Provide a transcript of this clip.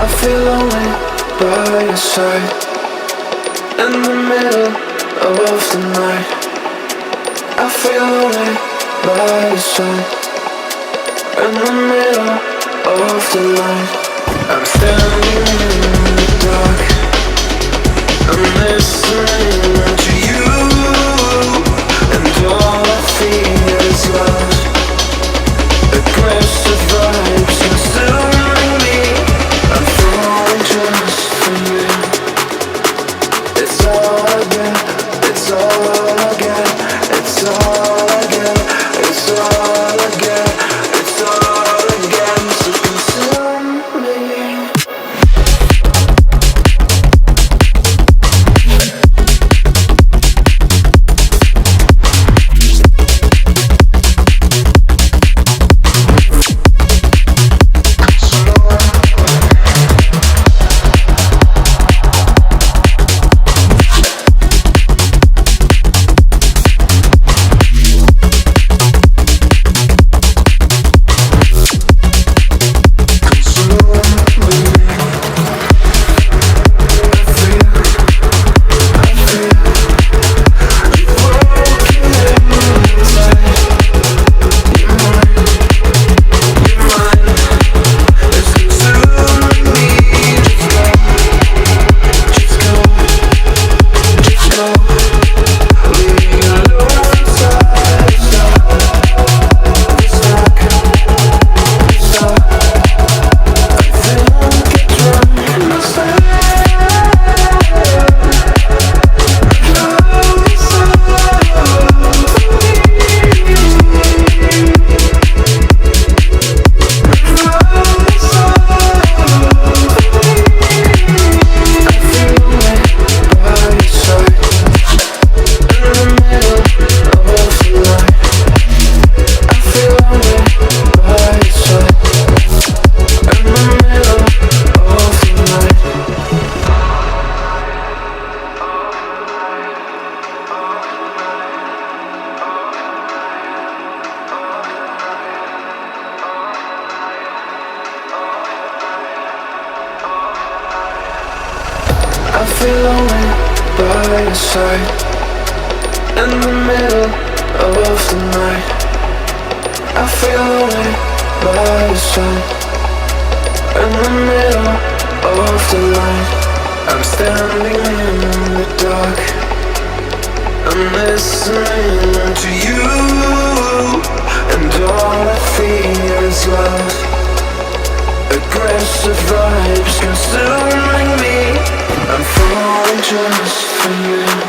I feel lonely by your side. In the middle of the night, I feel lonely by your side. In the middle of the night, I'm standing in the dark. I'm listening to you, and all I feel is love. Aggressive vibes consuming me. I'm falling just for you. It's all I get, it's all I get, it's all I get, it's all I get, it's all I get. So consume me. I feel lonely by your side. In the middle of the night, I feel lonely by your side. In the middle of the light, I'm standing in the dark. I'm listening to you, and all I feel is love. Aggressive vibes consuming me. I'm falling just for you.